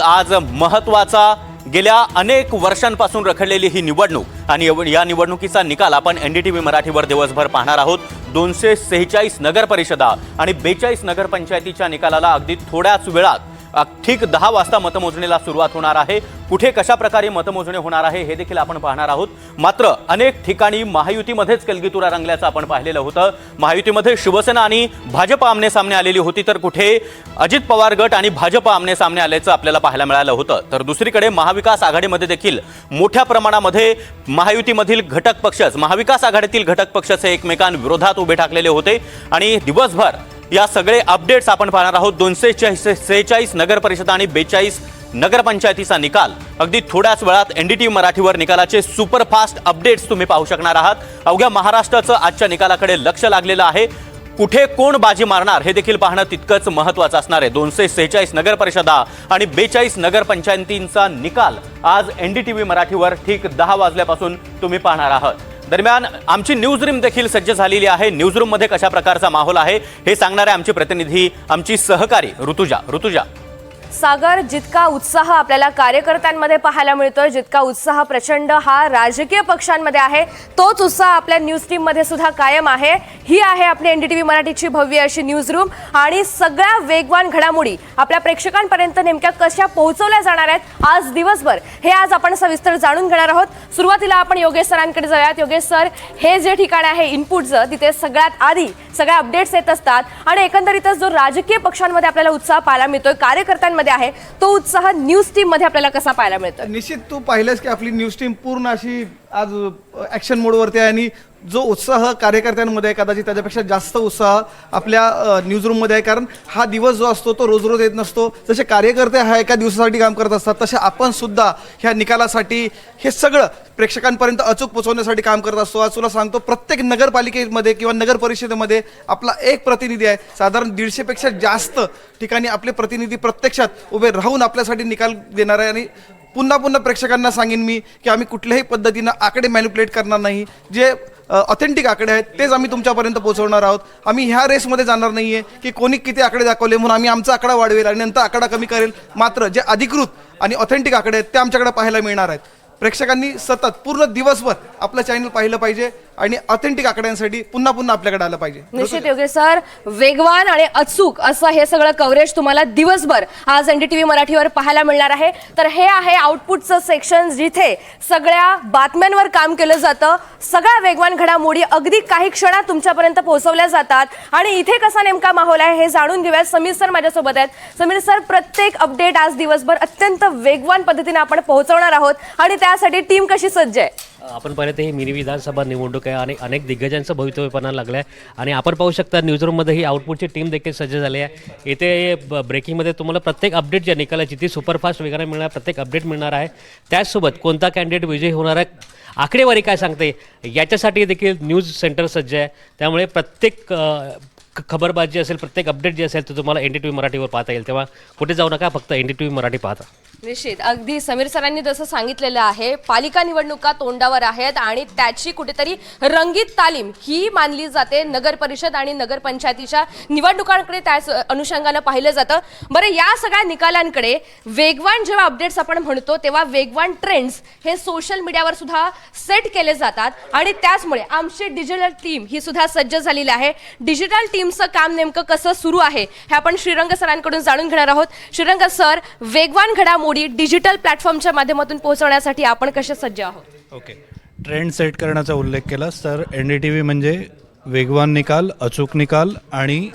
आज महत्त्वाचा गेल्या अनेक वर्षांपासून रखडलेली ही निवडणूक आणि या निवडणुकीचा निकाल आपण एनडीटीव्ही मराठीवर दिवसभर पाहणार आहोत। 246 नगर परिषदा आणि 42 नगरपंचायतीच्या निकालाला अगदी थोड्याच वेळात ठीक 10 वाजता मतमोजणीला सुरुवात होणार आहे। कुठे कशा प्रकारे मतमोजणी होणार आहे हे देखील आपण पाहणार आहोत। मात्र अनेक ठिकाणी महायुतीमध्येच कलगीतुरा रंगल्याचं आपण पाहिलेलं होतं। महायुतीमध्ये शिवसेना आणि भाजप आमने सामने आलेली होती, तर कुठे अजित पवार गट आणि भाजप आमने सामने आल्याचं आपल्याला पाहायला मिळालं होतं। तर दुसरीकडे महाविकास आघाडीमध्ये देखील मोठ्या प्रमाणामध्ये महायुतीमधील घटक पक्षच महाविकास आघाडीतील घटक पक्षच एकमेकांविरोधात उभे ठाकलेले होते आणि दिवसभर या सगळे अपडेट्स आपण पाहणार आहोत। 246 नगर परिषदा आणि 42 नगरपंचायतीचा निकाल अगदी थोड्याच वेळात एनडीटीव्ही मराठीवर निकालाचे सुपरफास्ट अपडेट्स तुम्ही पाहू शकणार आहात। अवघ्या महाराष्ट्राचं आजच्या निकालाकडे लक्ष लागलेलं आहे। कुठे कोण बाजी मारणार हे देखील पाहणं तितकंच महत्त्वाचं असणार आहे। 246 नगर परिषदा आणि 42 नगरपंचायतींचा निकाल आज एनडीटीव्ही मराठीवर ठीक 10 वाजल्यापासून तुम्ही पाहणार आहात। दरम्यान आमची न्यूज रूम देखील सज्ज झालेली आहे। न्यूज रूम मध्ये कशा प्रकारचा माहोल आहे हे सांगणारे आमचे प्रतिनिधी आमची सहकारी ऋतुजा। सागर, जितका उत्साह आपल्याला कार्यकर्त्यांमध्ये पाहायला मिळतोय, जितका उत्साह प्रचंड हा राजकीय पक्षांमध्ये आहे, तोच उत्साह आपल्या न्यूज टीम मध्ये सुद्धा कायम आहे। ही आहे आपली एनडीटीव्ही मराठीची भव्य अशी न्यूज रूम आणि सगळ्या वेगवान घडामोडी आपल्या प्रेक्षकांपर्यंत नेमक्या कशा पोहोचवल्या जाणार आहेत आज दिवसभर हे आज आपण सविस्तर जाणून घेणार आहोत। सुरुवातीला आपण योगेश सरांकडे जाऊयात। योगेश सर, हे जे ठिकाण आहे इनपुटचं, तिथे सगळ्यात आधी सगळ्या अपडेट्स येत असतात आणि एकंदरीतच जो राजकीय पक्षांमध्ये आपल्याला उत्साह पाहायला मिळतोय, कार्यकर्त्यांमध्ये आहे, तो उत्साह न्यूज टीम मध्ये आपल्याला कसा पाहायला मिळतो? निश्चित तू पाहिलंस की आपली न्यूज टीम पूर्ण अशी आज ॲक्शन मोडवरती आहे आणि जो उत्साह कार्यकर्त्यांमध्ये आहे कदाचित त्याच्यापेक्षा जास्त उत्साह आपल्या न्यूज रूममध्ये आहे। कारण हा दिवस जो असतो तो रोज रोज येत नसतो। जसे कार्यकर्ते हा एका दिवसासाठी काम करत असतात, तसे आपण सुद्धा ह्या निकालासाठी हे सगळं प्रेक्षकांपर्यंत अचूक पोहोचवण्यासाठी काम करत असतो। आज तुला सांगतो, प्रत्येक नगरपालिकेमध्ये किंवा नगर परिषदेमध्ये आपला एक प्रतिनिधी आहे। साधारण 150 पेक्षा जास्त ठिकाणी आपले प्रतिनिधी प्रत्यक्षात उभे राहून आपल्यासाठी निकाल देणार आहे। आणि पुन्हा प्रेक्षकांना सांगेन मी की आम्ही कुठल्याही पद्धतीनं आकडे मॅनिप्युलेट करणार नाही। जे ऑथेंटिक आकडे आहेत तेच आम्ही तुमच्यापर्यंत पोहोचवणार आहोत। आम्ही ह्या रेसमध्ये जाणार नाही आहे की कोणी किती आकडे दाखवले म्हणून आम्ही आमचा आकडा वाढवेल आणि नंतर आकडा कमी करेल। मात्र जे अधिकृत आणि ऑथेंटिक आकडे आहेत ते आमच्याकडे पाहायला मिळणार आहेत। प्रेक्षकांनी सतत पूर्ण दिवसभर आपलं चॅनल पाहिलं पाहिजे आणि ऑथेंटिक आकड्यांसाठी पुन्हा आपल्याकडे आलं पाहिजे। निश्चित योगेश सर, वेगवान आणि अचूक असं हे सगळं कव्हरेज तुम्हाला दिवसभर आज एनडीटीव्ही मराठीवर पाहायला मिळणार आहे। तर हे आहे आउटपुटचं सेक्शन, जिथे सगळ्या बातम्यांवर काम केलं जातं, सगळ्या वेगवान घडामोडी अगदी काही क्षणात तुमच्यापर्यंत पोहोचवल्या जातात आणि इथे कसा नेमका माहोल आहे हे जाणून घेऊया। समीर सर माझ्यासोबत आहेत। समीर सर, प्रत्येक अपडेट आज दिवसभर अत्यंत वेगवान पद्धतीने आपण पोहोचवणार आहोत आणि त्यासाठी टीम कशी सज्ज आहे? आपण पाहिलं ते ही मिनी विधानसभा निवडणूक आहे आणि अनेक दिग्गजांचं भवितव्य पणाला लागलं आहे आणि आपण पाहू शकता न्यूजरूममध्ये ही आउटपुटची टीम देखील सज्ज झाली आहे। इथे ब्रेकिंगमध्ये तुम्हाला प्रत्येक अपडेट ज्या निकालाची ती सुपरफास्ट वेगाने मिळणार, प्रत्येक अपडेट मिळणार आहे। त्याचसोबत कोणता कॅन्डिडेट विजयी होणार आहे, आकडेवारी काय सांगते याच्यासाठी देखील न्यूज सेंटर सज्ज आहे। त्यामुळे प्रत्येक खबरबाजी असेल, प्रत्येक अपडेट जे असेल ते तुम्हाला एनडीटीव्ही मराठीवर पाहता येईल। तेव्हा कुठे जाऊ नका, फक्त एनडीटीव्ही मराठी पाहता। निश्चित, अगदी समीर सरांनी जसं सांगितलेलं आहे, पालिका निवडणुका तोंडावर आहेत आणि त्याची कुठेतरी रंगीत तालीम ही मानली जाते नगर परिषद आणि नगरपंचायतीच्या निवडणुकांकडे त्याच अनुषंगानं पाहिलं जातं। बरं, या सगळ्या निकालांकडे वेगवान जेव्हा अपडेट्स आपण म्हणतो तेव्हा वेगवान ट्रेंड्स हे सोशल मीडियावर सुद्धा सेट केले जातात आणि त्याचमुळे आमची डिजिटल टीम ही सुद्धा सज्ज झालेली आहे। डिजिटल टीमचं काम नेमकं कसं सुरू आहे हे आपण श्रीरंग सरांकडून जाणून घेणार आहोत। श्रीरंग सर, वेगवान घडामोडी डिजिटल प्लॅटफॉर्मच्या माध्यमातून पोहोचवण्यासाठी आपण कसे सज्ज आहोत? ओके, ट्रेंड सेट करण्याचा उल्लेख केलास तर एनडीटीव्ही म्हणजे वेगवान निकाल, अचूक निकाल आणि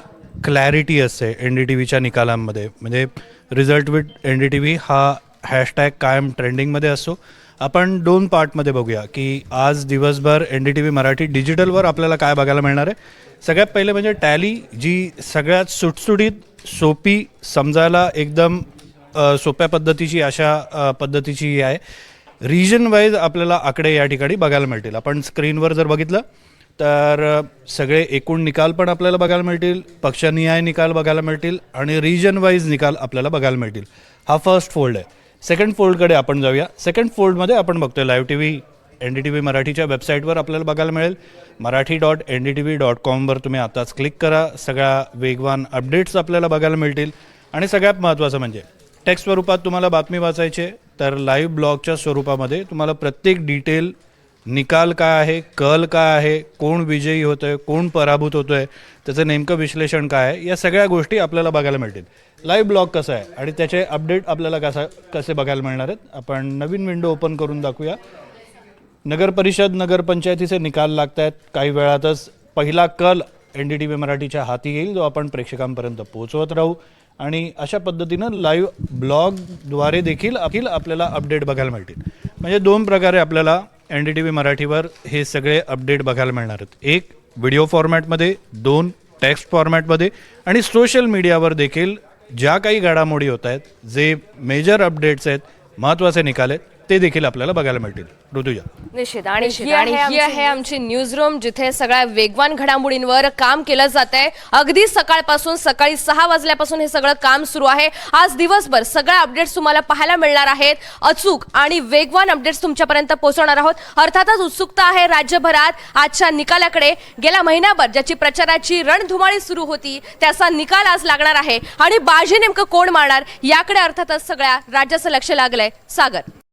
क्लॅरिटी असते एनडीटीव्हीच्या निकालांमध्ये। म्हणजे रिझल्ट विथ एनडीटीव्ही हा हॅशटॅग कायम ट्रेंडिंगमध्ये असतो। आपण 2 पार्टमध्ये बघूया की आज दिवसभर एनडीटीव्ही मराठी डिजिटलवर आपल्याला काय बघायला मिळणार आहे। सगळ्यात पहिले म्हणजे टॅली, जी सगळ्यात सुटसुटीत, सोपी, समजायला एकदम सोप्या पद्धतीची अशा पद्धतीची आहे। रिजन वाईज आपल्याला आकडे या ठिकाणी बघायला मिळतील। आपण स्क्रीनवर जर बघितलं तर सगळे एकूण निकाल पण आपल्याला बघायला मिळतील, पक्षनिहाय निकाल बघायला मिळतील आणि रिजन वाईज निकाल आपल्याला बघायला मिळतील। हा फर्स्ट फोल्ड आहे। सेकंड फोल्डकडे आपण जाऊया। सेकंड फोल्डमध्ये आपण बघतोय लाईव्ह टीव्ही एनडीटीव्ही मराठीच्या वेबसाईटवर आपल्याला बघायला मिळेल। marathi.ndtv.com वर तुम्ही आताच क्लिक करा। सगळ्या वेगवान अपडेट्स आपल्याला बघायला मिळतील आणि सगळ्यात महत्त्वाचं म्हणजे टेक्स्ट स्वरूपात तुम्हाला बातमी वाचायची आहे तर लाईव्ह ब्लॉगच्या स्वरूपामध्ये तुम्हाला प्रत्येक डिटेल, निकाल काय आहे, कल काय आहे, कोण विजयी होतो आहे, कोण पराभूत होतो आहे, त्याचं नेमकं विश्लेषण काय आहे, या सगळ्या गोष्टी आपल्याला बघायला मिळतील. लाईव्ह ब्लॉग कसं आहे आणि त्याचे अपडेट आपल्याला कसे बघायला मिळणार आहेत, आपण नवीन विंडो ओपन करून दाखवूया. नगरपरिषद, नगरपंचायतीचे निकाल लागत आहेत. काही वेळातच पहिला कल NDTV मराठीच्या हाती येईल, जो आपण प्रेक्षकांपर्यंत पोहोचवत राहू. आणि अशा पद्धतीनं लाईव्ह ब्लॉगद्वारे देखील आपल्याला अपडेट बघायला मिळतील. म्हणजे 2 प्रकारे आपल्याला NDTV मराठीवर हे सगळे अपडेट बघायला मिळणार आहेत. 1 व्हिडिओ फॉर्मॅटमध्ये, 2 टेक्स्ट फॉर्मॅटमध्ये आणि सोशल मीडियावर देखील ज्या काही घडामोडी होत आहेत, जे मेजर अपडेट्स आहेत, महत्त्वाचे निकाल आहेत, ते देखील आपल्याला बघायला मिळतील. ऋतुजा. निश्चित. आणि ही आहे आमची न्यूज रूम, जिथे सगळ्या वेगवान घडामोडींवर काम केलं जात आहे. अगदी सकाळपासून, सकाळी 6 वाजल्यापासून हे सगळं काम सुरू आहे. आज दिवसभर सगळ्या अपडेट्स तुम्हाला पाहायला मिळणार आहेत. अचूक आणि वेगवान अपडेट्स तुमच्यापर्यंत पोहोचवणार आहोत. अर्थातच उत्सुकता आहे राज्यभरात आजच्या निकालाकडे. गेल्या महिनाभर ज्याची प्रचाराची रणधुमाळी सुरू होती, त्याचा निकाल आज लागणार आहे आणि बाजी नेमकं कोण मारणार याकडे अर्थातच सगळ्या राज्याचं लक्ष लागलंय. सागर.